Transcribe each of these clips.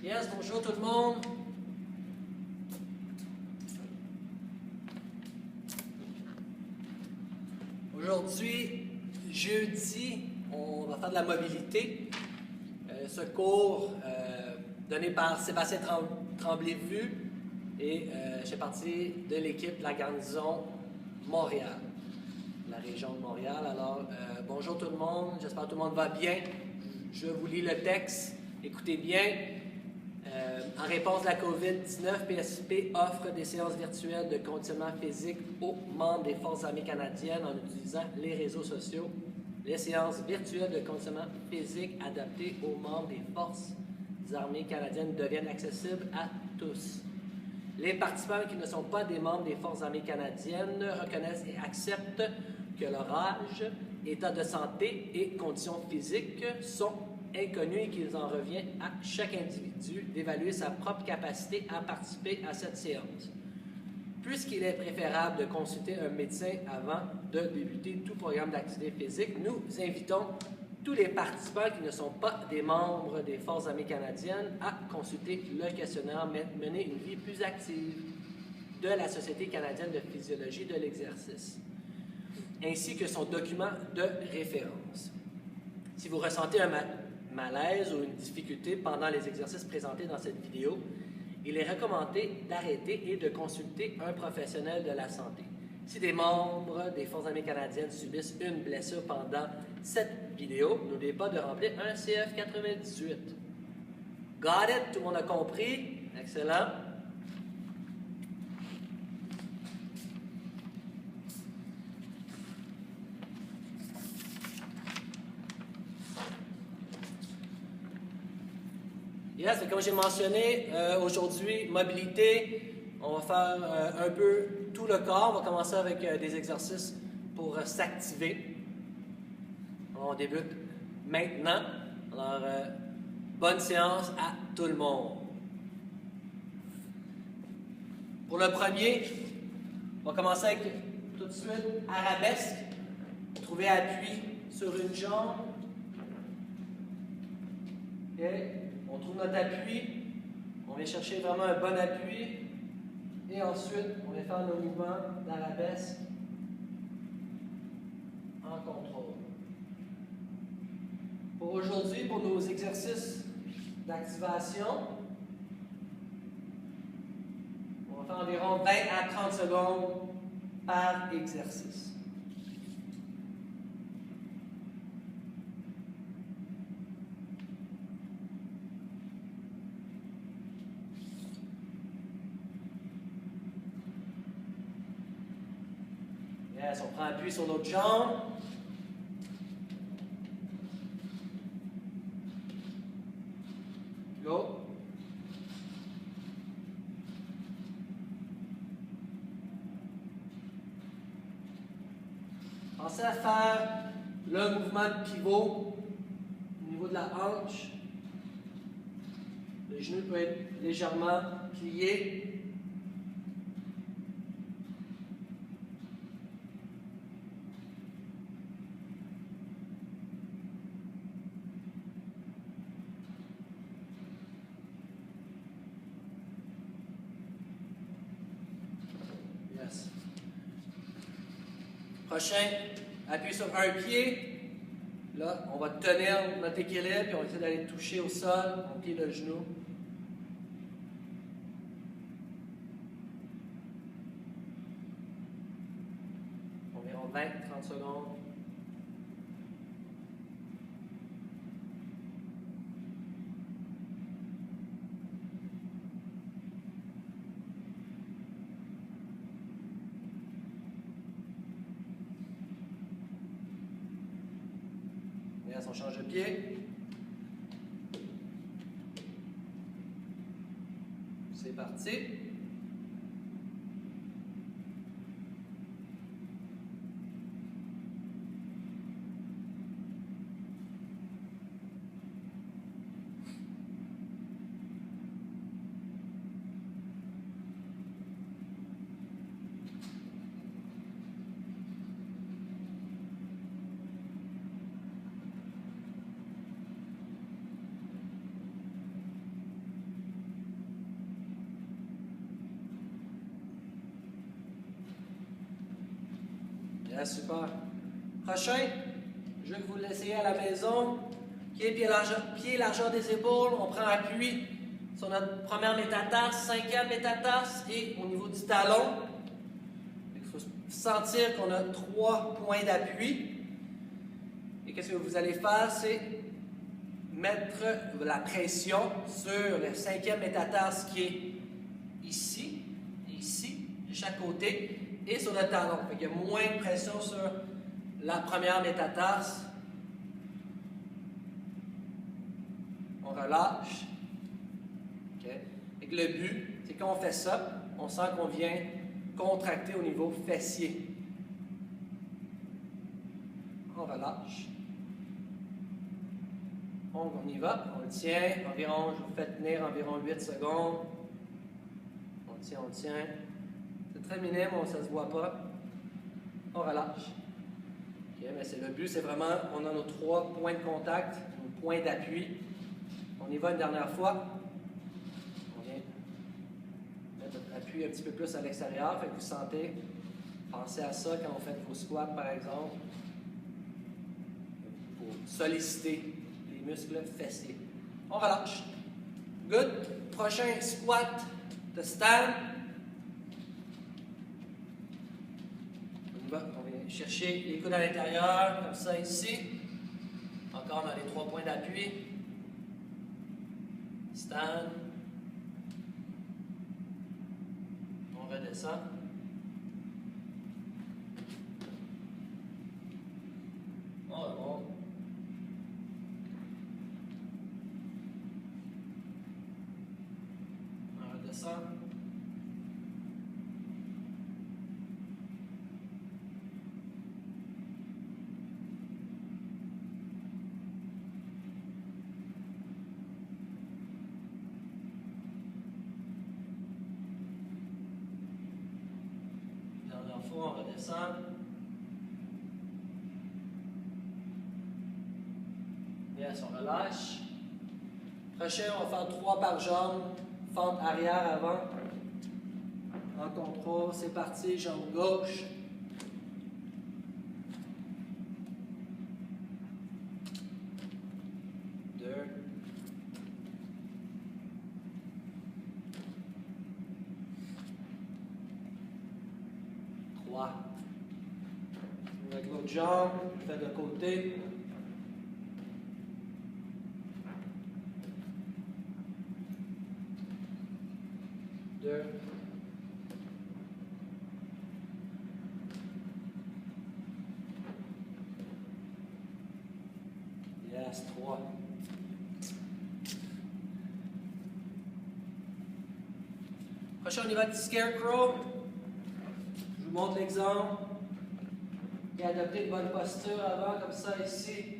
Yes, bonjour tout le monde. Aujourd'hui, jeudi, on va faire de la mobilité. Ce cours donné par Sébastien Tremblay-Vu et je fais partie de l'équipe de la garnison Montréal, la région de Montréal. Alors, bonjour tout le monde, j'espère que tout le monde va bien. Je vous lis le texte, écoutez bien. En réponse à la COVID-19, PSP offre des séances virtuelles de conditionnement physique aux membres des Forces armées canadiennes en utilisant les réseaux sociaux. Les séances virtuelles de conditionnement physique adaptées aux membres des Forces armées canadiennes deviennent accessibles à tous. Les participants qui ne sont pas des membres des Forces armées canadiennes reconnaissent et acceptent que leur âge, état de santé et conditions physiques sont inconnus et qu'il en revient à chaque individu d'évaluer sa propre capacité à participer à cette séance. Puisqu'il est préférable de consulter un médecin avant de débuter tout programme d'activité physique, nous invitons tous les participants qui ne sont pas des membres des Forces armées canadiennes à consulter le questionnaire Mener une vie plus active de la Société canadienne de physiologie de l'exercice, ainsi que son document de référence. Si vous ressentez un malaise ou une difficulté pendant les exercices présentés dans cette vidéo, il est recommandé d'arrêter et de consulter un professionnel de la santé. Si des membres des Forces armées canadiennes subissent une blessure pendant cette vidéo, n'oubliez pas de remplir un CF98. Got it? Tout le monde a compris? Excellent. Yes, comme j'ai mentionné, aujourd'hui, mobilité, on va faire un peu tout le corps. On va commencer avec des exercices pour s'activer. On débute maintenant. Alors, bonne séance à tout le monde. Pour le premier, on va commencer avec tout de suite arabesque. Trouver appui sur une jambe. Okay. On trouve notre appui, on vient chercher vraiment un bon appui, et ensuite, on vient faire nos mouvements d'arabesque en contrôle. Pour aujourd'hui, pour nos exercices d'activation, on va faire environ 20 à 30 secondes par exercice. Yes, on prend appui sur l'autre jambe. Go. Pensez à faire le mouvement de pivot au niveau de la hanche. Le genou peut être légèrement plié. Yes. Prochain, appuyez sur un pied. Là, on va tenir notre équilibre et on va essayer d'aller toucher au sol, on plie le genou. Environ 20-30 secondes. Yes, on change de pied. C'est parti. Yes, super. Prochain, je veux que vous l'essayez à la maison. Pied largeur des épaules. On prend appui sur notre première métatarse, cinquième métatarse et au niveau du talon. Il faut sentir qu'on a 3 points d'appui. Et qu'est-ce que vous allez faire? C'est mettre la pression sur le cinquième métatarse qui est ici, de chaque côté, et sur le talon. Il y a moins de pression sur la première métatarse. On relâche. Okay. Et le but, c'est quand on fait ça, on sent qu'on vient contracter au niveau fessier. On relâche. On y va. On le tient environ, je vous fais tenir environ 8 secondes. On le tient, on le tient. C'est très minime, ça ne se voit pas. On relâche. Okay, mais c'est le but, c'est vraiment, on a nos 3 points de contact, nos points d'appui. On y va une dernière fois. On vient mettre notre appui un petit peu plus à l'extérieur. Fait que vous sentez, pensez à ça quand vous faites vos squats, par exemple, pour solliciter les muscles fessiers. On relâche. Good. Prochain squat de stand. On vient chercher les coudes à l'intérieur, comme ça ici. Encore dans les 3 points d'appui. Stand. On redescend. On remonte. On redescend. On redescend. Yes, on relâche. Prochain, on va faire 3 par jambe. Fente arrière avant. En contrôle, c'est parti. Jambe gauche. Avec l'autre jambe, je fais de côté. Deux. Yes, 3. Prochain, on y va du scarecrow. Je vous montre l'exemple. Et adopter une bonne posture avant, comme ça, ici.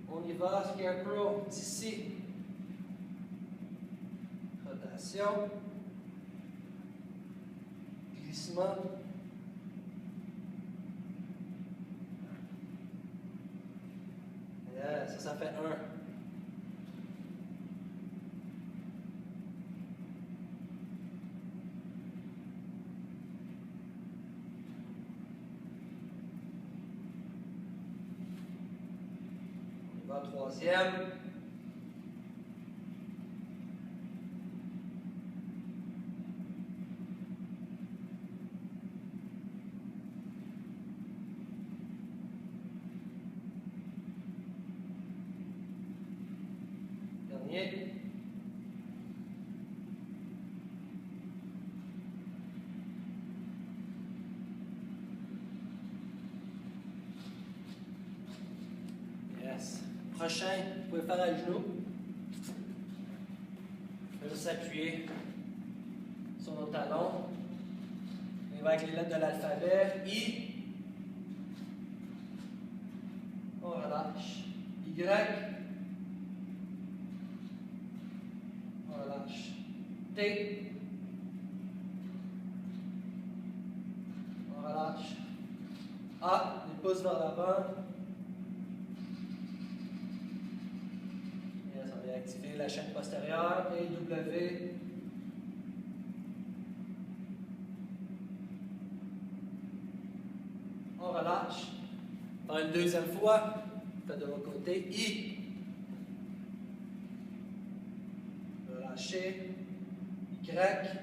On y va, scarecrow, d'ici. Rotation. Glissement. Yeah, ça fait 1. Troisième. Dernier. Yes. Prochain, vous pouvez faire à genoux. Juste s'appuyer sur nos talons. On va avec les lettres de l'alphabet. I. On relâche. Y. On relâche. T. On relâche. A. Les pouces vers l'avant. Activer la chaîne postérieure et W. Faire une deuxième fois. Faites de l'autre côté. I. Relâchez. Y.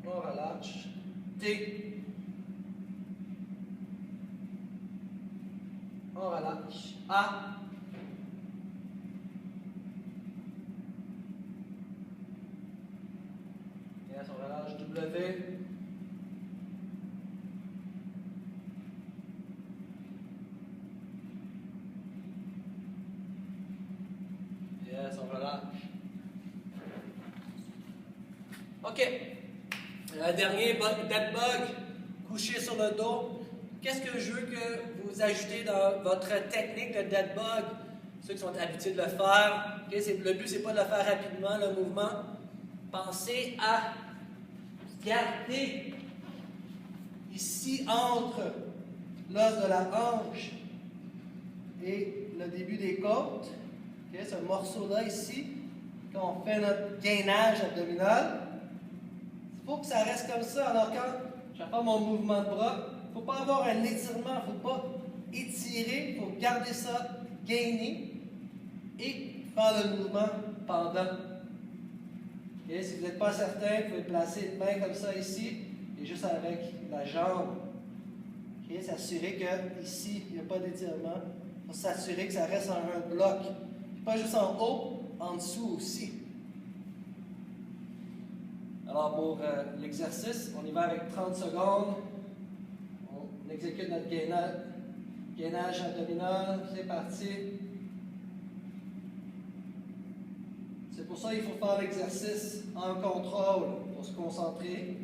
On relâche. T. On relâche. A. Yes, on relâche. W. Yes, on relâche. OK. Le dernier, dead bug, couché sur le dos. Qu'est-ce que je veux que vous ajoutez dans votre technique de dead bug? Ceux qui sont habitués de le faire. Okay? Le but, ce n'est pas de le faire rapidement, le mouvement. Pensez à garder ici entre l'os de la hanche et le début des côtes. Okay? Ce morceau-là ici, quand on fait notre gainage abdominal. Il faut que ça reste comme ça. Alors quand je vais faire mon mouvement de bras, il ne faut pas avoir un étirement, il ne faut pas étirer, il faut garder ça gainé et faire le mouvement pendant. Okay? Si vous n'êtes pas certain, vous pouvez placer une main comme ça ici et juste avec la jambe. Okay? S'assurer qu'ici, il n'y a pas d'étirement. Il faut s'assurer que ça reste en un bloc. Pas juste en haut, en dessous aussi. Alors pour l'exercice, on y va avec 30 secondes. On exécute notre gainage abdominal. C'est parti. C'est pour ça qu'il faut faire l'exercice en contrôle pour se concentrer.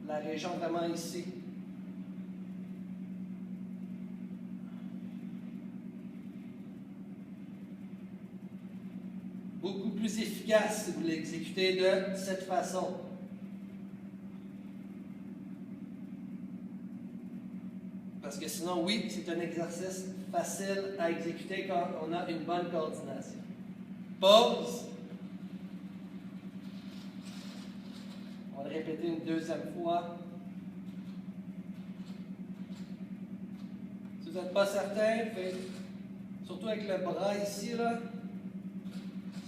La région vraiment ici. Beaucoup plus efficace si vous l'exécutez de cette façon. Parce que sinon, oui, c'est un exercice facile à exécuter quand on a une bonne coordination. Pause. On va le répéter une deuxième fois. Si vous n'êtes pas certain, surtout avec le bras ici, là.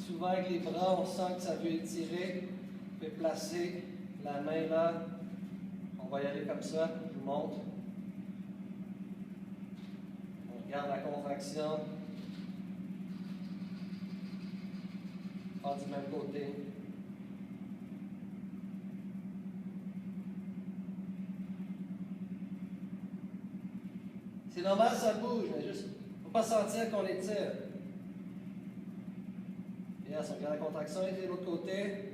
Souvent avec les bras, on sent que ça veut étirer. Vous pouvez placer la main là. On va y aller comme ça. Je vous montre. On regarde la contraction. Pas du même côté. C'est normal, ça bouge, mais juste, il ne faut pas sentir qu'on étire. Yes, on regarde la contraction et de l'autre côté.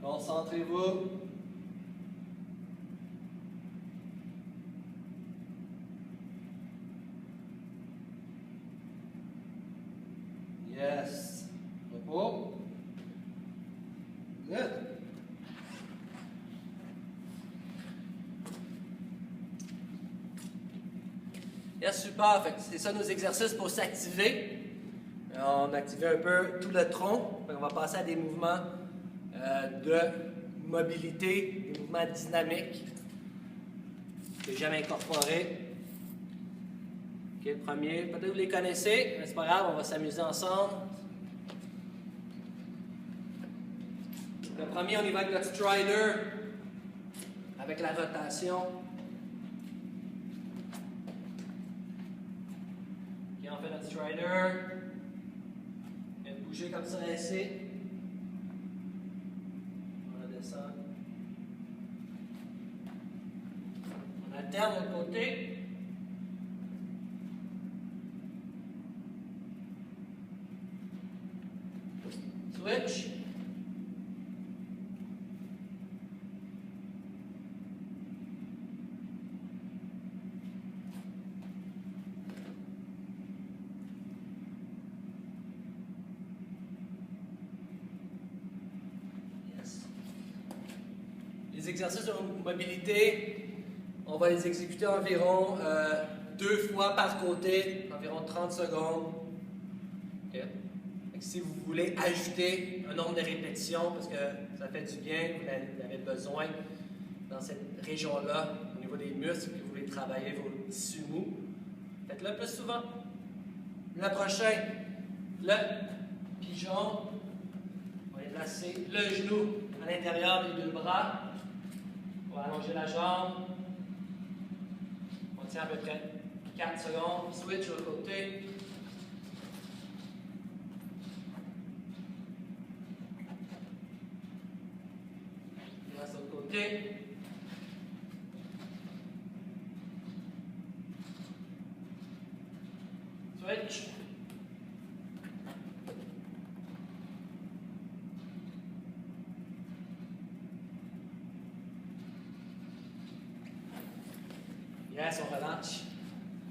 Concentrez-vous. Yes. Repos. Good. Yes, super. C'est ça nos exercices pour s'activer. On a activé un peu tout le tronc. On va passer à des mouvements de mobilité, des mouvements dynamiques que j'aime incorporer. Okay, le premier, peut-être que vous les connaissez, mais c'est pas grave, on va s'amuser ensemble. Le premier, on y va avec notre strider, avec la rotation. Okay, on fait notre strider. Et bouger comme ça ici. On alterne de l'autre côté. Switch. Les exercices de mobilité, on va les exécuter environ 2 2 fois par côté, environ 30 secondes. Okay. Si vous voulez ajouter un nombre de répétitions, parce que ça fait du bien, vous avez besoin dans cette région-là, au niveau des muscles, que vous voulez travailler vos tissus mous, faites-le plus souvent. Le prochain, le pigeon. On va placer le genou à l'intérieur des 2 bras. On va allonger la jambe. On tient à peu près 4 secondes. Switch de l'autre côté. On reste de l'autre côté. Switch. Yes, on relâche.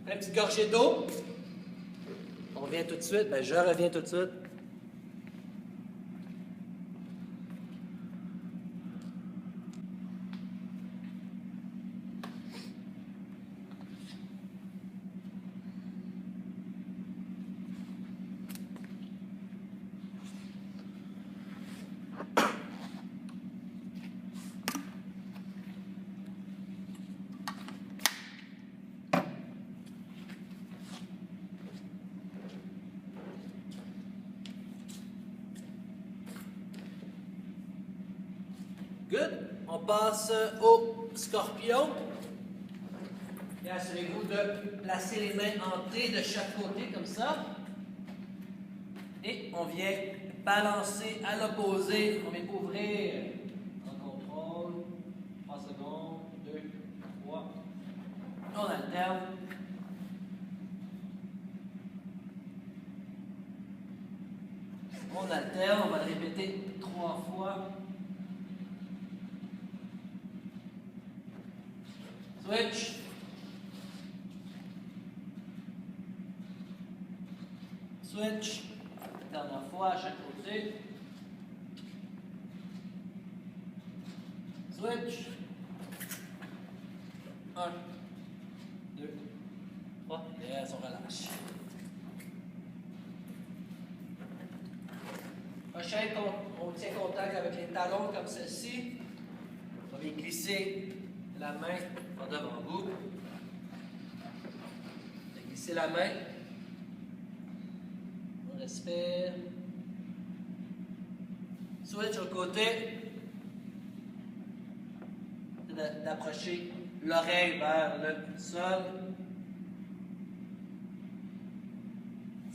Une petite gorgée d'eau. On revient tout de suite. Ben, je reviens tout de suite. Good. On passe au scorpion. Et assurez-vous de placer les mains en T de chaque côté, comme ça. Et on vient balancer à l'opposé. On vient ouvrir en contrôle. 3 secondes. 2, 3. On alterne. On alterne. On va le répéter 3 fois. Switch. Switch. Dernière fois à chaque côté. Switch. 1, 2, 3. Yes, on relâche. Prochain, on tient contact avec les talons comme ceci. On va glisser la main en devant vous. Glissez la main. On respire. Switch au côté. D'approcher l'oreille vers le sol.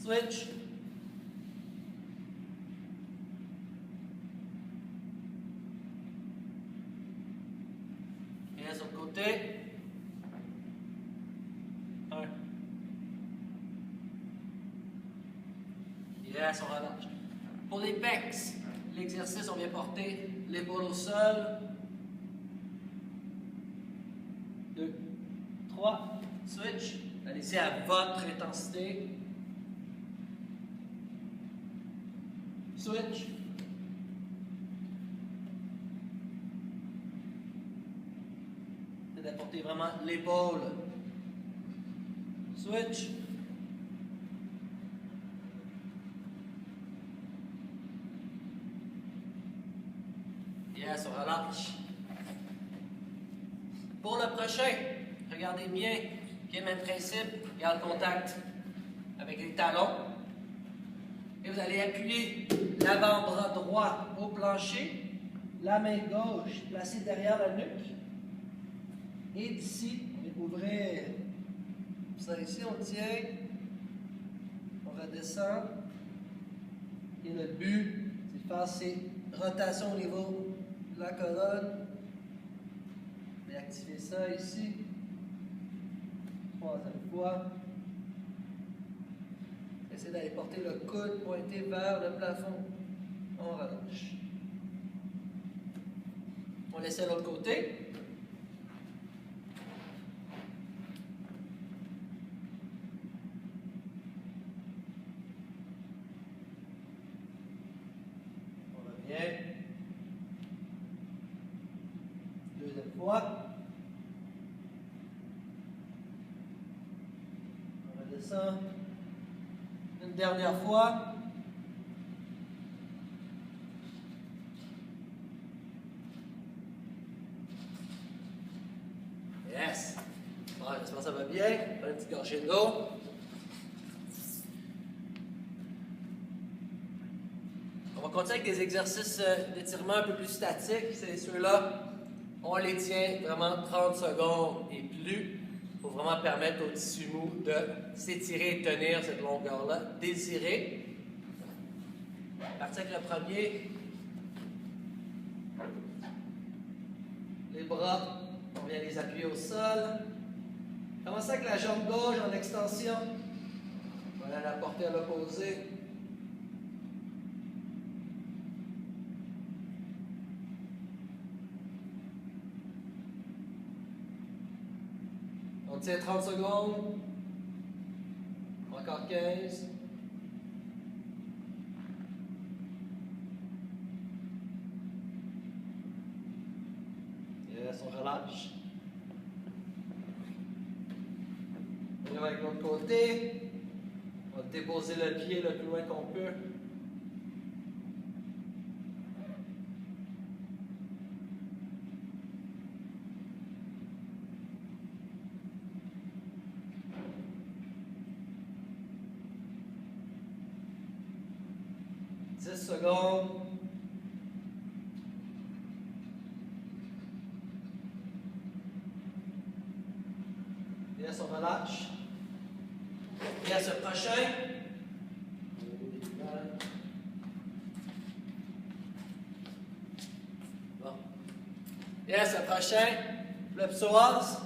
Switch. Et sur le côté. 1. Yes, on relâche. Pour les pecs, l'exercice, on vient porter l'épaule au sol. 2, 3. Switch. Allez-y à votre intensité. Switch. C'est d'apporter vraiment l'épaule. Switch. Yes, on relâche. Pour le prochain, regardez bien, okay, même principe, garde contact avec les talons. Et vous allez appuyer l'avant-bras droit au plancher, la main gauche placée derrière la nuque. Et d'ici, on va ouvrir ça ici, on tient, on redescend. Et le but, c'est de faire ces rotations au niveau de la colonne. On va activer ça ici. 3e fois. Essayez d'aller porter le coude pointé vers le plafond. On relâche. On essaie l'autre côté. On revient. 2e fois. descend. Une dernière fois. Yes! Bon, j'espère que ça va bien. Prenez une petite gorgée d'eau. On va continuer avec des exercices d'étirement un peu plus statiques. C'est ceux-là. On les tient vraiment 30 secondes et plus pour vraiment permettre au tissu mou de s'étirer et tenir cette longueur-là désirée. Partir avec le premier. Les bras, on vient les appuyer au sol. Commencez avec la jambe gauche en extension. Voilà, la porter à l'opposé. On tient 30 secondes. Encore 15. Yes, on relâche. On va avec l'autre côté. On va déposer le pied le plus loin qu'on peut. Secondes. Yes, on relâche. Yes, le prochain. Bon. Yes, le prochain. Le psoas.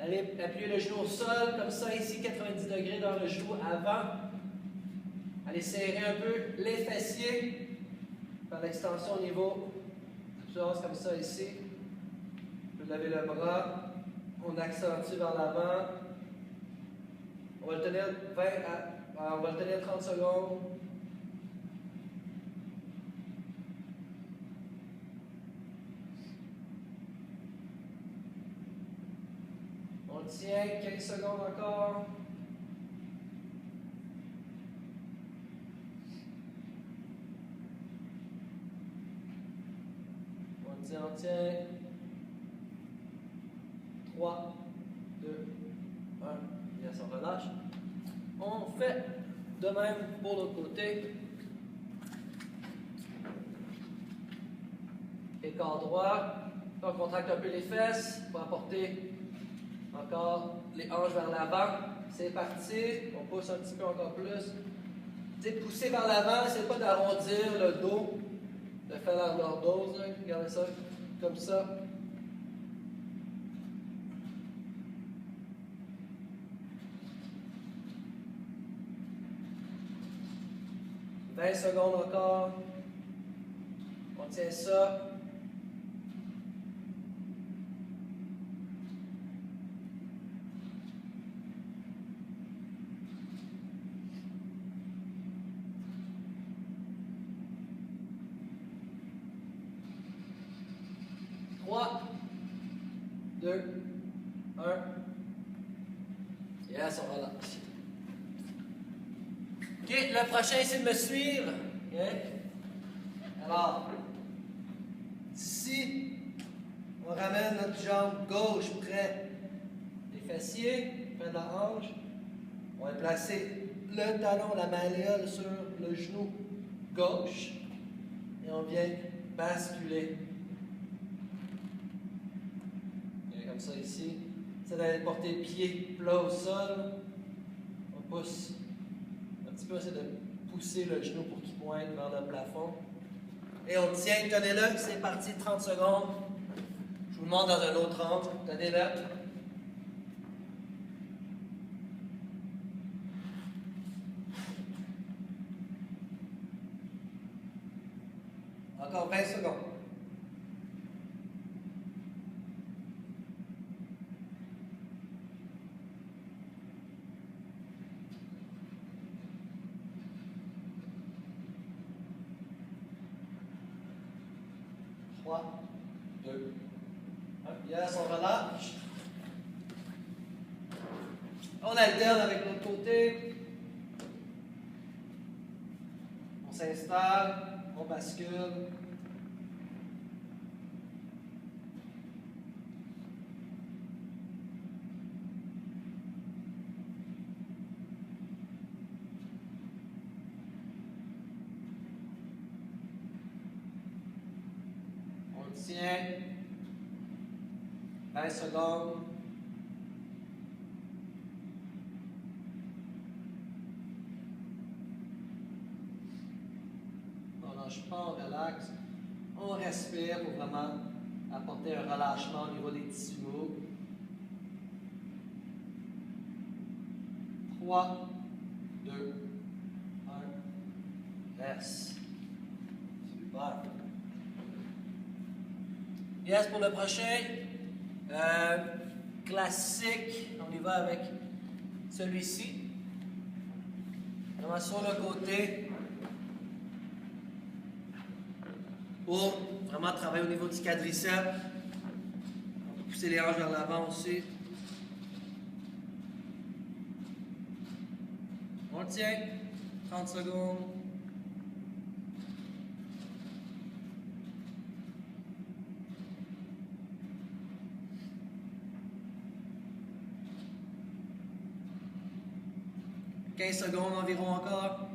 Allez, appuyez le genou au sol, comme ça, ici, 90 degrés dans le genou avant. Allez serrer un peu les fessiers. Faire l'extension au niveau du psoas, comme ça, ici. Vous levez le bras. On accentue vers l'avant. On va le tenir 30 secondes. On le tient 15 secondes encore. On tient. 3, 2, 1. Yes, on relâche. On fait de même pour l'autre côté. Écart droit. On contracte un peu les fesses pour apporter encore les hanches vers l'avant. C'est parti. On pousse un petit peu encore plus. Pousser vers l'avant, c'est pas d'arrondir le dos, de faire la lordose. Regardez ça, comme ça. « 20 secondes encore. On tient ça. Trois, 2, 1. Yes, on relâche. OK, le prochain, c'est de me suivre. OK? Alors, ici, on ramène notre jambe gauche près des fessiers, près de la hanche. On va placer le talon, la malléole sur le genou gauche. Et on vient basculer. Et comme ça ici. C'est d'aller porter le pied plat au sol. On pousse un petit peu, c'est de pousser le genou pour qu'il pointe vers le plafond. Et on tient, tenez-le, c'est parti, 30 secondes. Je vous demande dans un autre angle, tenez-le. Encore 20 secondes. Trois, 2, 1. Yes, on relâche. On alterne avec l'autre côté. On s'installe, on bascule. On tient 20 secondes. On lâche pas, on relaxe. On respire pour vraiment apporter un relâchement au niveau des tissus mous. 3, 2, 1, reste. Super. Yes, pour le prochain, classique, on y va avec celui-ci. Vraiment sur le côté. Pour vraiment travailler au niveau du quadriceps. On peut pousser les hanches vers l'avant aussi. On le tient. 30 secondes. « 15 secondes environ encore. »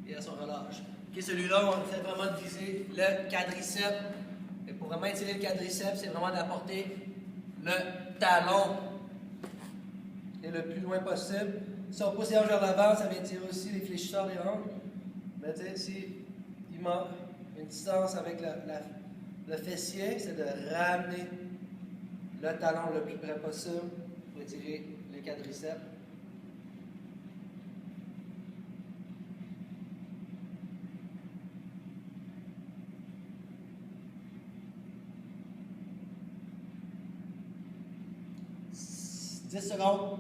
Yes, on relâche. Ok, celui-là, on fait vraiment de viser le quadriceps. Et pour vraiment étirer le quadriceps, c'est vraiment d'apporter le talon et le plus loin possible. Si on pousse les hanches vers l'avant, ça vient tirer aussi les fléchisseurs des hanches. Mais tu sais, si il manque une distance avec le fessier, c'est de ramener le talon le plus près possible pour étirer le quadriceps. « 10 secondes. »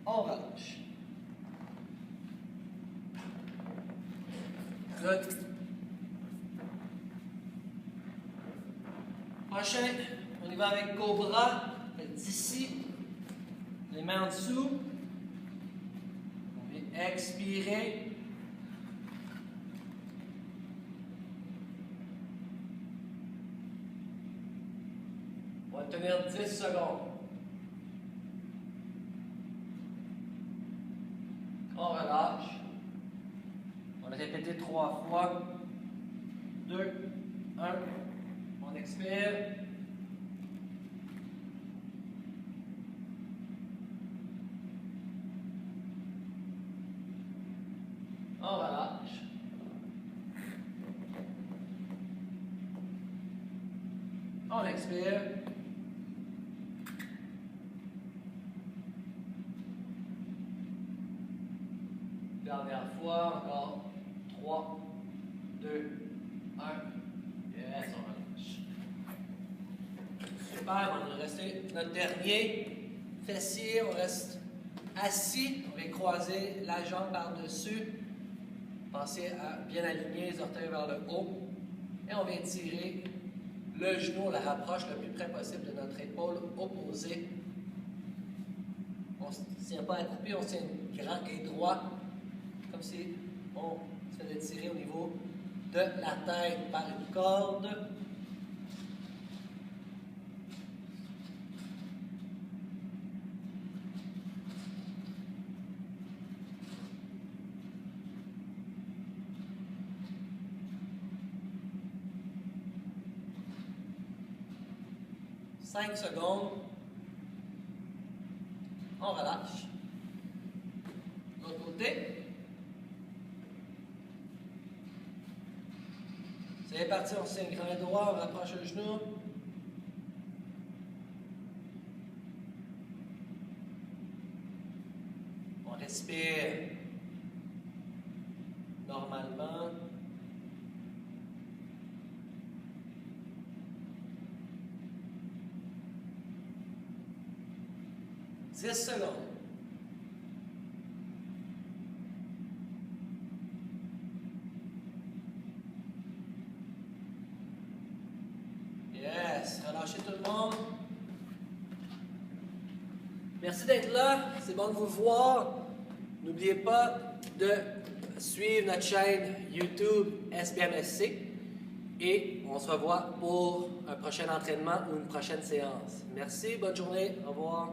On relâche. Good. Prochain, on y va avec Cobra. D'ici, les mains en dessous. On vient expirer. On va tenir 10 secondes. On relâche. On va répéter 3 fois. 2, 1. On expire. On relâche. On expire. Dernière fois, encore 3, 2, 1. Yes, on relâche. Super, on va rester notre dernier fessier. On reste assis. On vient croiser la jambe par-dessus. Pensez à bien aligner les orteils vers le haut. Et on vient tirer le genou, on le rapproche le plus près possible de notre épaule opposée. On ne se tient pas accroupi, on se tient grand et droit. Comme si on se faisait tirer au niveau de la tête par une corde. « 5 secondes. On relâche. De l'autre côté. C'est parti, on se tient grand et droit, on rapproche le genou. On respire normalement. 10 secondes. Yes, relâchez tout le monde. Merci d'être là, c'est bon de vous voir. N'oubliez pas de suivre notre chaîne YouTube SBMSC et on se revoit pour un prochain entraînement ou une prochaine séance. Merci, bonne journée, au revoir.